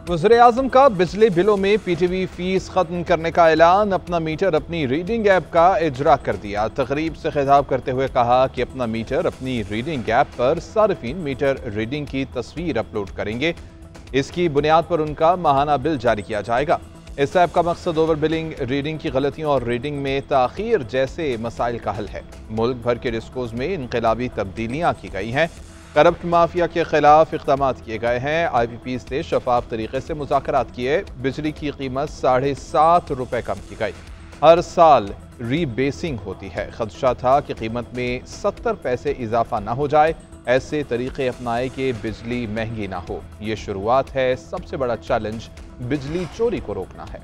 वज़ीर-ए-आज़म का बिजली बिलों में पीटीवी फीस खत्म करने का ऐलान। अपना मीटर अपनी रीडिंग ऐप का इजरा कर दिया। तकरीब से खिताब करते हुए कहा कि अपना मीटर अपनी रीडिंग ऐप पर सार्फिन मीटर रीडिंग की तस्वीर अपलोड करेंगे। इसकी बुनियाद पर उनका माहाना बिल जारी किया जाएगा। इस ऐप का मकसद ओवर बिलिंग, रीडिंग की गलतियों और रीडिंग में ताखीर जैसे मसाइल का हल है। मुल्क भर के डिस्कोज में इनकलाबी तब्दीलियाँ की गई हैं। करप्ट माफिया के खिलाफ इक़दाम किए गए हैं। IPP से शफाफ तरीके से मुज़ाकरात किए। बिजली की कीमत ₹7.5 कम की गई। हर साल रीबेसिंग होती है। खदशा था कि कीमत में 70 पैसे इजाफा ना हो जाए। ऐसे तरीके अपनाए कि बिजली महंगी ना हो। ये शुरुआत है। सबसे बड़ा चैलेंज बिजली चोरी को रोकना है।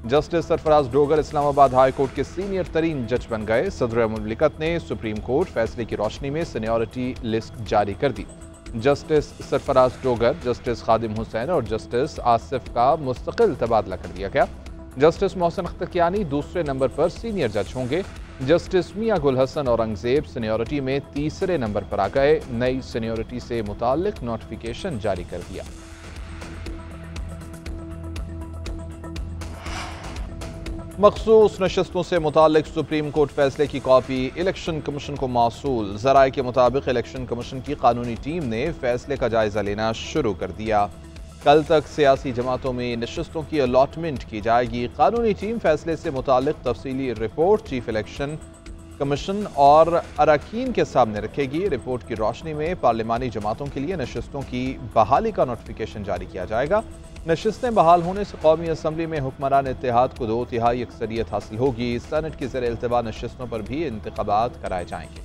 Justice Sarfaraz Dogar Islamabad high court के सीनियर तरीन जज बन गए। सदर मुमलिकत ने सुप्रीम कोर्ट फैसले की रोशनी में सीनियरिटी लिस्ट जारी कर दी। जस्टिस सरफराज डोगर, जस्टिस खादिम हुसैन और जस्टिस आसिफ का मुस्तकिल तबादला कर दिया गया। जस्टिस मोहसिन अख्तरकियानी दूसरे नंबर पर सीनियर जज होंगे। जस्टिस मियां गुल हसन औरंगजेब सीनियरिटी में तीसरे नंबर पर आ गए। नई सीनियरिटी से मुताल्लिक नोटिफिकेशन जारी कर दिया। मखसूस नशस्तों से मुताल्लिक सुप्रीम कोर्ट फैसले की कॉपी इलेक्शन कमीशन को मौसूल। ज़राए के मुताबिक इलेक्शन कमीशन की कानूनी टीम ने फैसले का जायजा लेना शुरू कर दिया। कल तक सियासी जमातों में नशस्तों की अलॉटमेंट की जाएगी। कानूनी टीम फैसले से मुताल्लिक तफसीली रिपोर्ट चीफ इलेक्शन कमीशन और अरकान के सामने रखेगी। रिपोर्ट की रोशनी में पार्लिमानी जमातों के लिए नशस्तों की बहाली का नोटिफिकेशन जारी किया जाएगा। नशस्तें बहाल होने से कौमी असम्बली में हुक्मरान इत्तेहाद को 2/3 अक्सरियत हासिल होगी। सेनेट की ज़ेर इल्तिवा नशस्तों पर भी इंतखाबात कराए जाएंगे।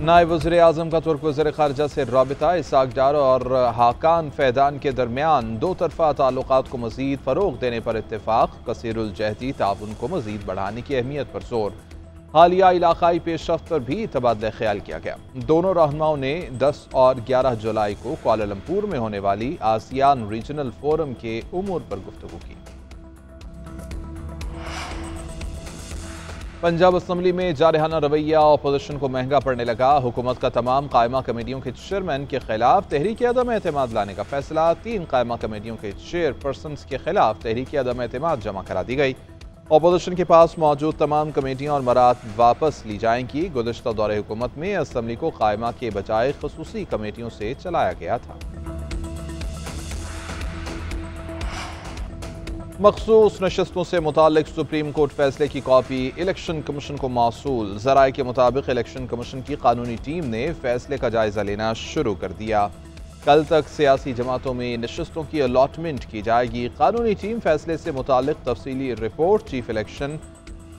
नायब वज़ीर-ए-आज़म का तुर्क वज़ीर ख़ारिजा से राबिता। इसाक डार और हाकान फैदान के दरमियान दो तरफ़ा ताल्लुकात को मज़ीद फ़रोग़ देने पर इत्तेफ़ाक़। कसीरुल जहदी ताउन को मज़ीद बढ़ाने की अहमियत पर जोर। हालिया इलाक़ाई पेशरफ़्त पर भी तबादला ख्याल किया गया। दोनों रहनुमाओं ने 10 और 11 जुलाई को कुआलालंपुर में होने वाली आसियान रीजनल फोरम के उमूर पर गुफ्तगू की। पंजाब असम्बली में जारहाना रवैया अपोजिशन को महंगा पड़ने लगा। हुकूमत का तमाम कायमा कमेटियों के चेयरमैन के खिलाफ तहरीक अदम एतमाद लाने का फैसला। 3 कायमा कमेटियों के चेयरपर्सन्स के खिलाफ तहरीक अदम एतमाद जमा करा दी गई। अपोजिशन के पास मौजूद तमाम कमेटियां और मराद वापस ली जाएंगी। गुज़श्ता दौरे हुकूमत में असम्बली को कायमा के बजाय खसूसी कमेटियों से चलाया गया था। मखसूस नशस्तों से मुताल्लिक सुप्रीम कोर्ट फैसले की कॉपी इलेक्शन कमीशन को मौसूल। ज़राए के मुताबिक इलेक्शन कमीशन की कानूनी टीम ने फैसले का जायजा लेना शुरू कर दिया। कल तक सियासी जमातों में नशस्तों की अलॉटमेंट की जाएगी। कानूनी टीम फैसले से मुताल्लिक तफसीली रिपोर्ट चीफ इलेक्शन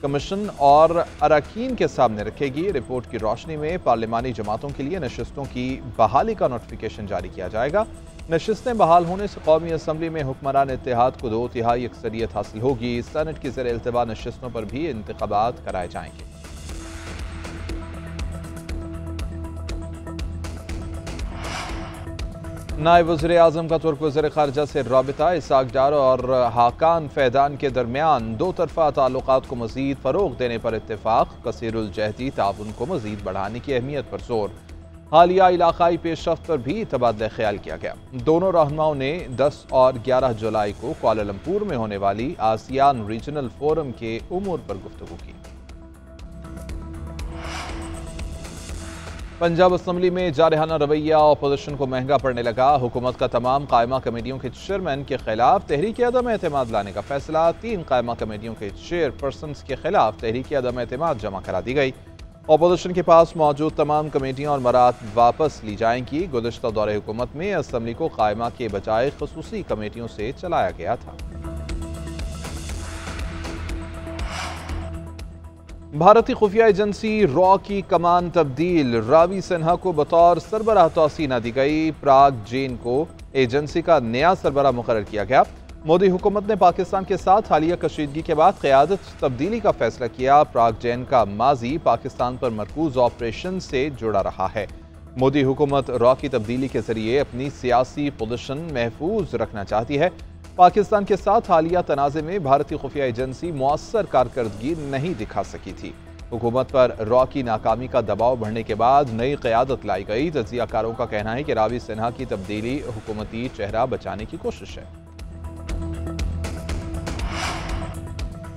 कमीशन और अरकान के सामने रखेगी। रिपोर्ट की रोशनी में पार्लिमानी जमातों के लिए नशस्तों की बहाली का नोटिफिकेशन जारी किया जाएगा। नशस्तें बहाल होने से कौमी असम्बली में हुक्मरान इत्तेहाद को 2/3 अक्सरियत हासिल होगी। सेनेट की ज़ेर इल्तिवा नशस्तों पर भी इंतखाबात कराए जाएंगे। नायब वज़ीर-ए-आज़म का तुर्क वज़ीर ख़ारिजा से राबिता। इसाक डार और हाकान फैदान के दरमियान दो तरफ़ा ताल्लुकात को मज़ीद फ़रोग़ देने पर इत्तेफ़ाक़। कसीरुल जहदी ताउन को मज़ीद बढ़ाने की अहमियत पर जोर। हालिया इलाक़ाई पेशरफ़्त पर भी तबादला ख्याल किया गया। दोनों रहनुमाओं ने 10 और 11 जुलाई को कुआलालंपुर में होने वाली आसियान रीजनल फोरम के उमूर पर गुफ्तगू की। पंजाब असम्बली में जारहाना रवैया अपोजिशन को महंगा पड़ने लगा। हुकूमत का तमाम कायमा कमेटियों के चेयरमैन के खिलाफ तहरीक अदम एतमाद लाने का फैसला। 3 कायमा कमेटियों के चेयरपर्सन्स के खिलाफ तहरीक अदम एतमाद जमा करा दी गई। अपोजिशन के पास मौजूद तमाम कमेटियां और मराद वापस ली जाएंगी। गुज़श्ता दौरे हुकूमत में असम्बली को कायमा के बजाय खसूसी कमेटियों से चलाया गया था। भारतीय खुफिया एजेंसी रॉ की कमान तब्दील। रावी सिन्हा को बतौर सरबराह तौसीह न दी गई। प्राग जेन को एजेंसी का नया सरबराह मुकर्रर किया गया। मोदी हुकूमत ने पाकिस्तान के साथ हालिया कशीदगी के बाद क़यादत तब्दीली का फैसला किया। प्राग जेन का माजी पाकिस्तान पर मरकूज ऑपरेशन से जुड़ा रहा है। मोदी हुकूमत रॉ की तब्दीली के जरिए अपनी सियासी पोजीशन महफूज रखना चाहती है। पाकिस्तान के साथ हालिया तनाज़े में भारतीय खुफिया एजेंसी मुअस्सर कारकर्दगी नहीं दिखा सकी थी। हुकूमत पर रॉ की नाकामी का दबाव बढ़ने के बाद नई क़यादत लाई गई। तजियाकारों का कहना है कि रावी सिन्हा की तब्दीली हुकूमती चेहरा बचाने की कोशिश है।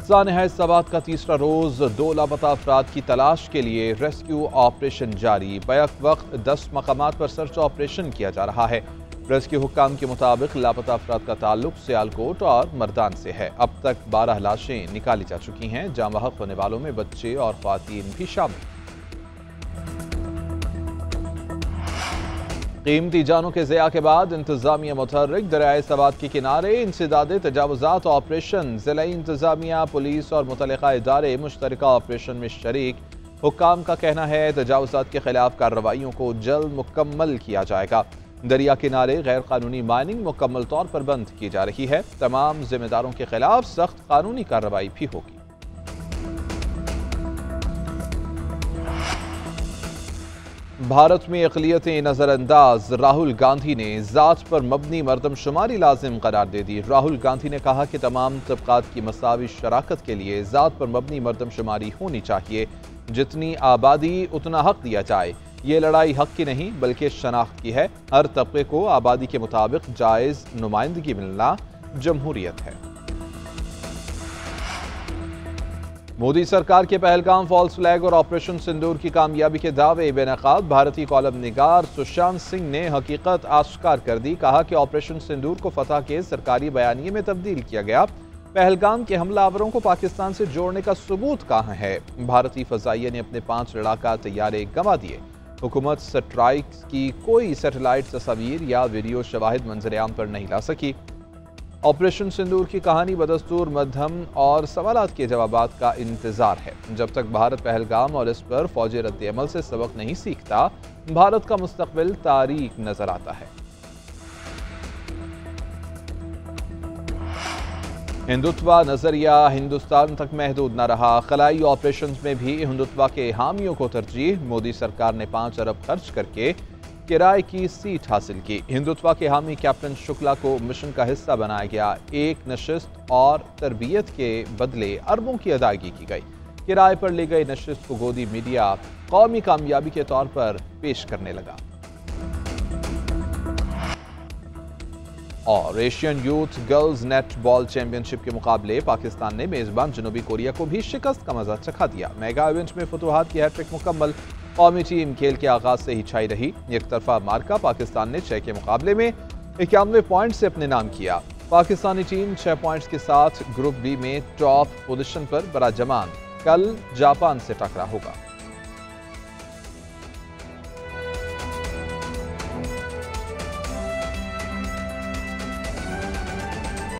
सानहा सवात का तीसरा रोज 2 लापता अफराद की तलाश के लिए रेस्क्यू ऑपरेशन जारी। बैक वक्त 10 मकामात पर सर्च ऑपरेशन किया जा रहा है। रेस्क्यू हुक्काम के मुताबिक लापता अफराद का ताल्लुक सियालकोट और मर्दान से है। अब तक 12 लाशें निकाली जा चुकी हैं। जाँ बहक होने वालों में बच्चे और ख्वातीन भी शामिल। कीमती जानों के ज़िया के बाद इंतजामिया मुतहर्रिक दरियाए सवात के किनारे इंसदादे तजावुजात ऑपरेशन। ज़िला इंतजामिया, पुलिस और मुतल्लिका इदारे मुश्तरका ऑपरेशन में शरीक। हुक्काम का कहना है तजावुजात के खिलाफ कार्रवाइयों को जल्द मुकम्मल किया जाएगा। दरिया किनारे गैर कानूनी माइनिंग मुकम्मल तौर पर बंद की जा रही है। तमाम जिम्मेदारों के खिलाफ सख्त कानूनी कार्रवाई भी होगी। भारत में अक़लियतें नज़रअंदाज। राहुल गांधी ने ज़ात पर मबनी मरदमशुमारी लाजिम करार दे दी। राहुल गांधी ने कहा कि तमाम तबक़ात की मसावी शराकत के लिए ज़ात पर मबनी मरदमशुमारी होनी चाहिए। जितनी आबादी उतना हक दिया जाए। ये लड़ाई हक की नहीं बल्कि शनाख्त की है। हर तबके को आबादी के मुताबिक जायज़ नुमाइंदगी मिलना जमहूरियत है। मोदी सरकार के पहलगाम फॉल्स फ्लैग और ऑपरेशन सिंदूर की कामयाबी के दावे बेनकाब। भारतीय कॉलम निगार सुशांत सिंह ने हकीकत आश्कार कर दी। कहा कि ऑपरेशन सिंदूर को फतह के सरकारी बयानिए में तब्दील किया गया। पहलगाम के हमलावरों को पाकिस्तान से जोड़ने का सबूत कहाँ है। भारतीय फजाइया ने अपने 5 लड़ाका तैयारे गंवा दिए। हुकूमत स्ट्राइक की कोई सैटेलाइट तस्वीर या वीडियो शवाहिद मंजर-ए-आम पर नहीं ला सकी। ऑपरेशन सिंदूर की कहानी बदस्तूर मध्यम और सवालात के जवाबात का इंतजार है। जब तक भारत पहलगाम और इस पर फौजी रद्द-ए-अमल से सबक नहीं सीखता, भारत का मुस्तकबिल तारीक नजर आता है। हिंदुत्वा नजरिया हिंदुस्तान तक महदूद न रहा। खलाई ऑपरेशन में भी हिंदुत्वा के हामियों को तरजीह। मोदी सरकार ने 5 अरब खर्च करके किराए की सीट हासिल की। हिंदुत्वा के हामी कैप्टन शुक्ला को मिशन का हिस्सा बनाया गया। एक नशिस्त और तरबियत के बदले अरबों की अदायगी की गई। किराए पर ली गई नशिस्त को गोदी मीडिया कौमी कामयाबी के तौर पर पेश करने लगा। और Asian youth girls net ball championship के मुकाबले पाकिस्तान ने मेजबान जनूबी कोरिया को भी शिकस्त का मजा चखा दिया। मेगा इवेंट में फतुहात की हैट्रिक मुकम्मल। कौमी टीम खेल के आगाज से ही छाई रही। एक तरफा मार्का पाकिस्तान ने 6 के मुकाबले में 91 पॉइंट से अपने नाम किया। पाकिस्तानी टीम 6 पॉइंट्स के साथ ग्रुप बी में टॉप पोजीशन पर बराजमान। कल जापान से टकरा होगा।